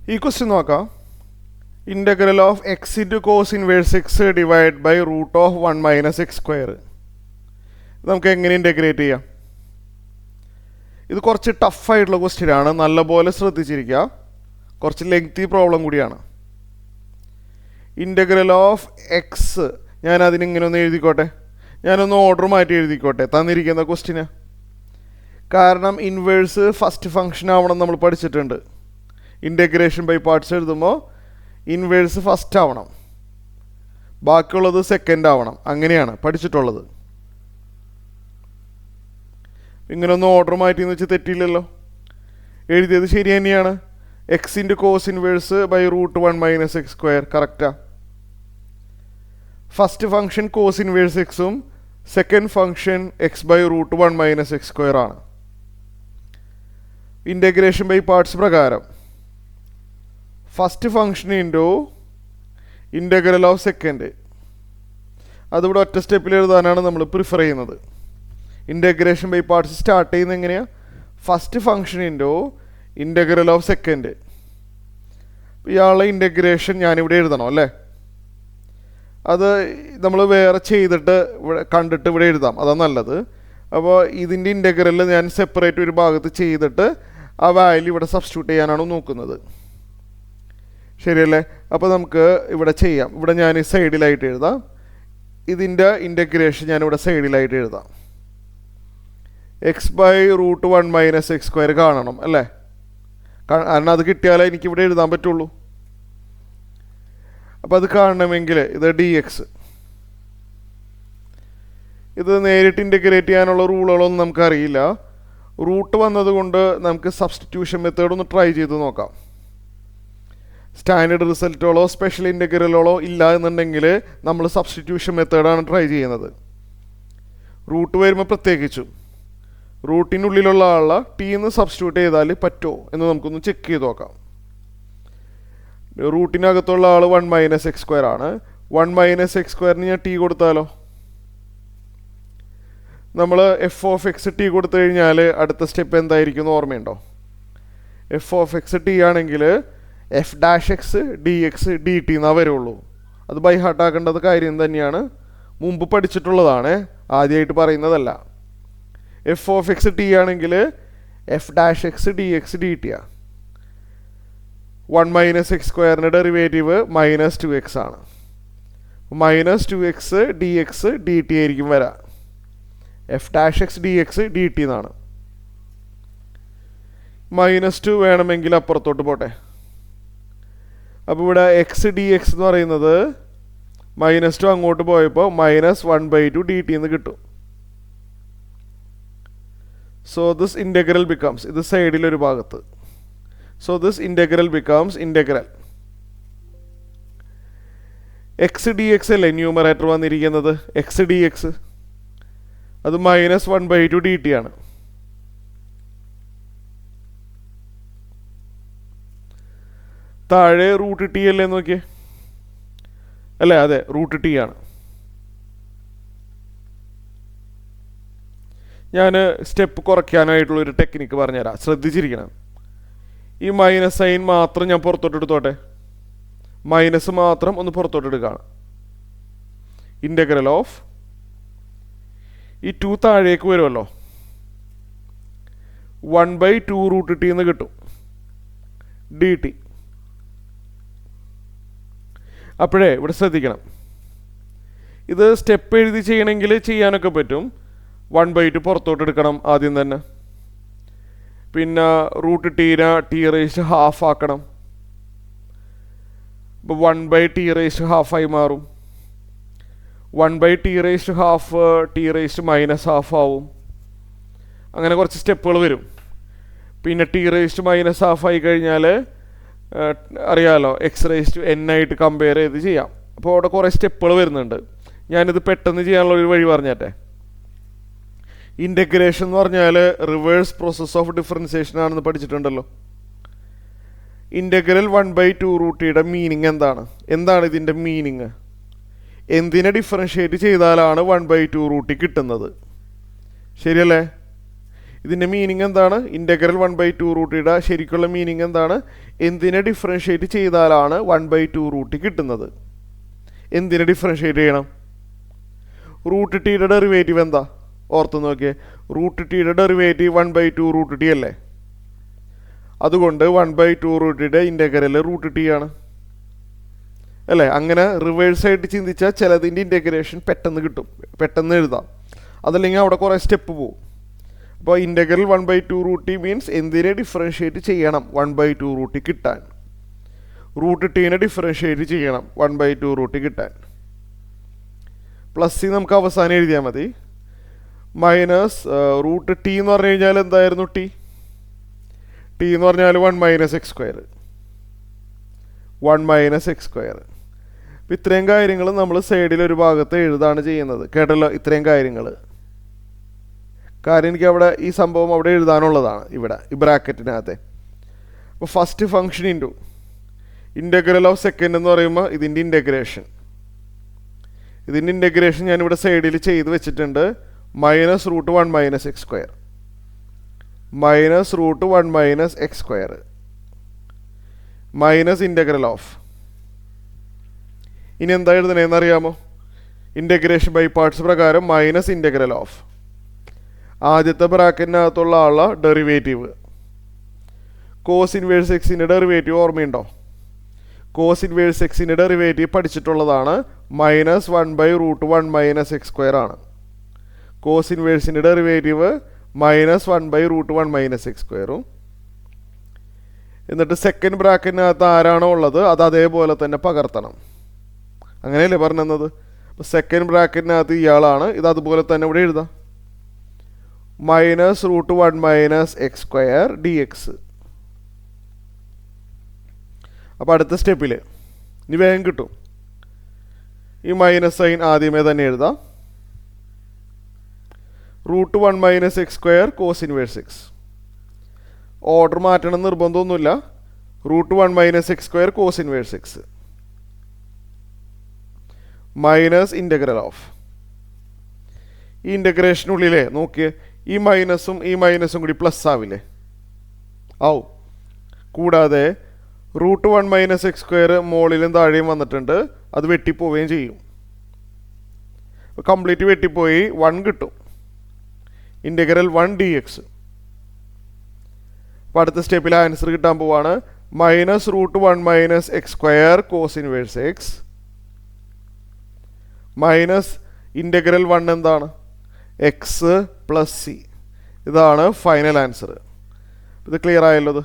ഈ ക്വസ്റ്റ്യൻ നോക്കാം. Integral of X into cos inverse X divide by root of 1 minus X square. നമുക്ക് എങ്ങനെ integrate ചെയ്യാം? ഇത് കുറച്ച് ടഫായിട്ടുള്ള ക്വസ്റ്റ്യൻ ആണ്, നല്ലപോലെ ശ്രദ്ധിച്ചിരിക്കുക. കുറച്ച് ലെങ്തി പ്രോബ്ലം കൂടിയാണ്. ഇൻ്റഗ്രൽ ഓഫ് എക്സ്, ഞാൻ അതിനിങ്ങനെ ഒന്ന് എഴുതിക്കോട്ടെ, ഞാനൊന്ന് ഓർഡർ മാറ്റി എഴുതിക്കോട്ടെ തന്നിരിക്കുന്ന ക്വസ്റ്റ്യന്. കാരണം ഇൻവേഴ്സ് ഫസ്റ്റ് ഫംഗ്ഷൻ ആവണം നമ്മൾ പഠിച്ചിട്ടുണ്ട്. ഇൻ്റഗ്രേഷൻ ബൈ പാർട്സ് എഴുതുമ്പോൾ ഇൻവേഴ്സ് ഫസ്റ്റ് ആവണം, ബാക്കിയുള്ളത് സെക്കൻഡ് ആവണം. അങ്ങനെയാണ് പഠിച്ചിട്ടുള്ളത്. ഇങ്ങനെ ഒന്ന് ഓർഡർ മാറ്റി എന്ന് വെച്ചാൽ തെറ്റില്ലല്ലോ, എഴുതിയത് ശരി തന്നെയാണ്. എക്സിൻ്റെ cos inverse by root 1 minus X square കറക്റ്റാ. ഫസ്റ്റ് ഫംഗ്ഷൻ കോസ് ഇൻവേഴ്സ് എക്സും second function X by root 1 minus X square ആണ്. ഇൻ്റഗ്രേഷൻ ബൈ പാർട്സ് പ്രകാരം first function into integral of second, അതിവിടെ ഒറ്റ സ്റ്റെപ്പിൽ എഴുതാനാണ് നമ്മൾ പ്രിഫർ ചെയ്യുന്നത്. ഇൻ്റഗ്രേഷൻ ബൈ പാർട്സ് സ്റ്റാർട്ട് ചെയ്യുന്നത് എങ്ങനെയാണ്? First function into integral of second. ഇയാളുടെ ഇൻ്റഗ്രേഷൻ ഞാനിവിടെ എഴുതണം അല്ലേ? അത് നമ്മൾ വേറെ ചെയ്തിട്ട് കണ്ടിട്ട് ഇവിടെ എഴുതാം, അതാണ് നല്ലത്. അപ്പോൾ ഇതിൻ്റെ ഇൻ്റഗ്രൽ ഞാൻ സെപ്പറേറ്റ് ഒരു ഭാഗത്ത് ചെയ്തിട്ട് ആ വാല്യൂ ഇവിടെ സബ്സ്റ്റിറ്റ്യൂട്ട് ചെയ്യാനാണ് നോക്കുന്നത്. ശരിയല്ലേ? അപ്പോൾ നമുക്ക് ഇവിടെ ചെയ്യാം. ഇവിടെ ഞാൻ ഈ സൈഡിലായിട്ട് എഴുതാം. ഇതിൻ്റെ ഇൻ്റഗ്രേഷൻ ഞാനിവിടെ സൈഡിലായിട്ട് എഴുതാം. X by root 1 minus X square കാണണം അല്ലേ? കാരണം അത് കിട്ടിയാലേ എനിക്കിവിടെ എഴുതാൻ പറ്റുള്ളൂ. അപ്പോൾ അത് കാണണമെങ്കിൽ ഇത് ഡി എക്സ്, ഇത് നേരിട്ട് ഇൻ്റഗ്രേറ്റ് ചെയ്യാനുള്ള റൂളുകളൊന്നും നമുക്കറിയില്ല. റൂട്ട് വന്നതുകൊണ്ട് നമുക്ക് സബ്സ്റ്റിറ്റ്യൂഷൻ മെത്തേഡ് ഒന്ന് ട്രൈ ചെയ്ത് നോക്കാം. സ്റ്റാൻഡേർഡ് റിസൾട്ടുകളോ സ്പെഷ്യൽ ഇൻ്റഗ്രലുകളോ ഇല്ല എന്നുണ്ടെങ്കിൽ നമ്മൾ സബ്സ്റ്റിറ്റ്യൂഷൻ മെത്തേഡാണ് ട്രൈ ചെയ്യുന്നത്. റൂട്ട് വരുമ്പോൾ പ്രത്യേകിച്ചും റൂട്ടിനുള്ളിലുള്ള ആളെ ടീന്ന് സബ്സ്റ്റിറ്റ്യൂട്ട് ചെയ്താൽ പറ്റുമോ എന്ന് നമുക്കൊന്ന് ചെക്ക് ചെയ്ത് നോക്കാം. റൂട്ടിനകത്തുള്ള ആൾ 1 മൈനസ് എക്സ് സ്ക്വയർ ആണ്. 1 മൈനസ് എക്സ് സ്ക്വയറിന് ഞാൻ ടി കൊടുത്താലോ? നമ്മൾ എഫ് ഓഫ് എക്സ് ടി കൊടുത്തു കഴിഞ്ഞാൽ അടുത്ത സ്റ്റെപ്പ് എന്തായിരിക്കും എന്ന് ഓർമ്മയുണ്ടോ? എഫ് ഓഫ് എക്സ് ടി ആണെങ്കിൽ F dash X D X D T എന്നാ വരുള്ളൂ. അത് ബൈ ഹാർട്ട് ആക്കേണ്ടത് കാര്യം തന്നെയാണ്, മുമ്പ് പഠിച്ചിട്ടുള്ളതാണ്, ആദ്യമായിട്ട് പറയുന്നതല്ല. എഫ് ഓഫ് എക്സ് ടി ആണെങ്കിൽ F dash X D X D T ആ. 1 മൈനസ് എക്സ് സ്ക്വയറിൻ്റെ ഡെറിവേറ്റീവ് മൈനസ് 2x ആണ്. Minus 2x D X D T ആയിരിക്കും വരാം. F dash X D X D T എന്നാണ്. -2 വേണമെങ്കിൽ അപ്പുറത്തോട്ട് പോട്ടെ. അപ്പോൾ ഇവിടെ എക്സ് ഡി എക്സ് എന്ന് പറയുന്നത് -2 അങ്ങോട്ട് പോയപ്പോൾ -1/2 ഡി ടി എന്ന് കിട്ടും. സോ ദിസ് ഇൻ്റഗ്രൽ ബിക്കംസ്, ഇത് സൈഡിലൊരു ഭാഗത്ത്, so this integral becomes integral X D X അല്ലേ ന്യൂമറേറ്റർ വന്നിരിക്കുന്നത്, എക്സ് ഡി എക്സ്, അത് -1/2 ഡി ടി ആണ്. താഴെ റൂട്ട് ടി അല്ലേ നോക്കിയേ, അല്ലേ? അതെ, റൂട്ട് ടി ആണ്. ഞാൻ സ്റ്റെപ്പ് കുറയ്ക്കാനായിട്ടുള്ളൊരു ടെക്നിക്ക് പറഞ്ഞുതരാം, ശ്രദ്ധിച്ചിരിക്കണം. ഈ മൈനസ് സൈൻ മാത്രം ഞാൻ പുറത്തോട്ട് എടുത്തോട്ടെ, മൈനസ് മാത്രം ഒന്ന് പുറത്തോട്ട് എടുക്കുകയാണ്. ഇൻ്റഗ്രൽ ഓഫ് ഈ 2 താഴേക്ക് വരുമല്ലോ, 1/2 റൂട്ട് ടി എന്ന് കിട്ടും ഡി ടി. അപ്പോഴേ ഇവിടെ ശ്രദ്ധിക്കണം, ഇത് സ്റ്റെപ്പ് എഴുതി ചെയ്യണമെങ്കിൽ ചെയ്യാനൊക്കെ പറ്റും. 1/2 പുറത്തോട്ട് എടുക്കണം ആദ്യം തന്നെ, പിന്നെ റൂട്ട് ടീനെ ടി റേസ് ഹാഫ് ആക്കണം. അപ്പോൾ 1/t റേസ് ഹാഫായി മാറും. 1/t raise half T raise -1/2 ആവും. അങ്ങനെ കുറച്ച് സ്റ്റെപ്പുകൾ വരും. പിന്നെ ടി റേസ് -1/2 ആയി കഴിഞ്ഞാൽ അറിയാമല്ലോ, എക്സ് റേസ് ടു എൻ ആയിട്ട് കമ്പയർ ചെയ്ത് ചെയ്യാം. അപ്പോൾ അവിടെ കുറേ സ്റ്റെപ്പുകൾ വരുന്നുണ്ട്. ഞാനിത് പെട്ടെന്ന് ചെയ്യാനുള്ള ഒരു വഴി പറഞ്ഞേട്ടെ. ഇൻ്റഗ്രേഷൻ എന്ന് പറഞ്ഞാൽ റിവേഴ്സ് പ്രോസസ് ഓഫ് ഡിഫറൻസിയേഷൻ ആണെന്ന് പഠിച്ചിട്ടുണ്ടല്ലോ. ഇൻ്റഗ്രൽ 1/2 റൂട്ടിയുടെ മീനിങ് എന്താണ്? എന്താണ് ഇതിൻ്റെ മീനിങ്? എന്തിനെ ഡിഫറൻഷ്യേറ്റ് ചെയ്താലാണ് 1/2 റൂട്ടി കിട്ടുന്നത്? ശരിയല്ലേ? ഇതിൻ്റെ മീനിങ് എന്താണ്? ഇൻ്റഗ്രൽ 1/2 റൂട്ടിയുടെ ശരിക്കുള്ള മീനിങ് എന്താണ്? എന്തിനെ ഡിഫറൻഷ്യേറ്റ് ചെയ്താലാണ് 1/2 റൂട്ട് കിട്ടുന്നത്? എന്തിനെ ഡിഫറൻഷ്യേറ്റ് ചെയ്യണം? റൂട്ട് ടിയുടെ ഡെറിവേറ്റീവ് എന്താ? ഓർത്ത് നോക്കിയേ, റൂട്ട് ടിയുടെ ഡെറിവേറ്റീവ് 1/2 റൂട്ട് ടി അല്ലേ? അതുകൊണ്ട് 1/2 റൂട്ടിയുടെ ഇൻ്റഗ്രൽ റൂട്ട് ടി ആണ് അല്ലേ? അങ്ങനെ റിവേഴ്സായിട്ട് ചിന്തിച്ചാൽ ചിലതിൻ്റെ ഇൻ്റഗ്രേഷൻ പെട്ടെന്ന് കിട്ടും, പെട്ടെന്ന് എഴുതാം. അതല്ലെങ്കിൽ അവിടെ കുറേ സ്റ്റെപ്പ് പോകും. അപ്പോൾ ഇൻ്റഗ്രൽ 1/2 റൂട്ട് ടി മീൻസ് എന്തിനെ ഡിഫറൻഷ്യേറ്റ് ചെയ്യണം 1/2 റൂട്ട് ടി കിട്ടാൻ? റൂട്ട് ടീനെ ഡിഫറൻഷ്യേറ്റ് ചെയ്യണം 1/2 റൂട്ട് ടി കിട്ടാൻ. പ്ലസ് സി നമുക്ക് അവസാനം എഴുതിയാൽ മതി. മൈനസ് റൂട്ട് ടി എന്ന് പറഞ്ഞു കഴിഞ്ഞാൽ എന്തായിരുന്നു? ടി എന്ന് പറഞ്ഞാൽ 1 - x². 1 - x². അപ്പം ഇത്രയും കാര്യങ്ങൾ നമ്മൾ സൈഡിൽ ഒരു ഭാഗത്ത് എഴുതാണ് ചെയ്യുന്നത്. കേട്ടല്ലോ ഇത്രയും കാര്യങ്ങൾ. കാര്യം എനിക്ക് അവിടെ ഈ സംഭവം അവിടെ എഴുതാനുള്ളതാണ്, ഇവിടെ ഈ ബ്രാക്കറ്റിനകത്തെ. അപ്പോൾ first function into integral of second എന്ന് പറയുമ്പോൾ ഇതിൻ്റെ ഇൻ്റഗ്രേഷൻ ഞാനിവിടെ സൈഡിൽ ചെയ്ത് വെച്ചിട്ടുണ്ട്. -√1 - x². -√1 - x² minus integral of. ഇനി എന്താ എഴുതണേന്ന് അറിയാമോ? ഇൻ്റഗ്രേഷൻ ബൈ പാർട്സ് പ്രകാരം മൈനസ് ഇൻ്റഗ്രൽ ഓഫ് ആദ്യത്തെ ബ്രാക്കറ്റിനകത്തുള്ള ആളുടെ ഡെറിവേറ്റീവ്. കോസ് ഇൻവേഴ്സ് എക്സിൻ്റെ ഡെറിവേറ്റീവ് ഓർമ്മയുണ്ടോ? കോസ് ഇൻവേഴ്സ് എക്സിൻ്റെ ഡെറിവേറ്റീവ് പഠിച്ചിട്ടുള്ളതാണ്. -1/√1 - x² ആണ്. കോസ് ഇൻവേഴ്സിൻ്റെ ഡെറിവേറ്റീവ് -1/√1 - x². എന്നിട്ട് സെക്കൻഡ് ബ്രാക്കറ്റിനകത്ത് ആരാണോ ഉള്ളത് അത് അതേപോലെ തന്നെ പകർത്തണം. അങ്ങനെയല്ലേ പറഞ്ഞത്? അപ്പോൾ സെക്കൻഡ് ബ്രാക്കറ്റിനകത്ത് ഇയാളാണ്, ഇത് അതുപോലെ തന്നെ ഇവിടെ എഴുതാം. -√1 - x² dx. അപ്പോൾ അടുത്ത സ്റ്റെപ്പിൽ ഇനി വേഗം കിട്ടും. ഈ മൈനസ് സൈൻ ആദ്യമേ തന്നെ എഴുതാം. √1 - x² cos inverse X. Order മാറ്റണം നിർബന്ധമൊന്നുമില്ല. √1 - x² cos inverse X minus integral of. ഈ ഇൻ്റഗ്രേഷനുള്ളിലേ നോക്കിയേ, ഈ മൈനസും കൂടി പ്ലസ് ആവില്ലേ? ആവും. കൂടാതെ √1 - x² മുകളിലും താഴെയും വന്നിട്ടുണ്ട്, അത് വെട്ടിപ്പോവുകയും ചെയ്യും. കംപ്ലീറ്റ് വെട്ടിപ്പോയി 1 കിട്ടും. Integral 1 dx. അപ്പോൾ അടുത്ത സ്റ്റെപ്പിൽ ആൻസർ കിട്ടാൻ പോവാണ്. -√1 - x² cos inverse X minus integral 1 എന്താണ്? x + c. ഇതാണ് ഫൈനൽ ആൻസർ. ഇത് ക്ലിയർ ആയല്ലോ? ഇത്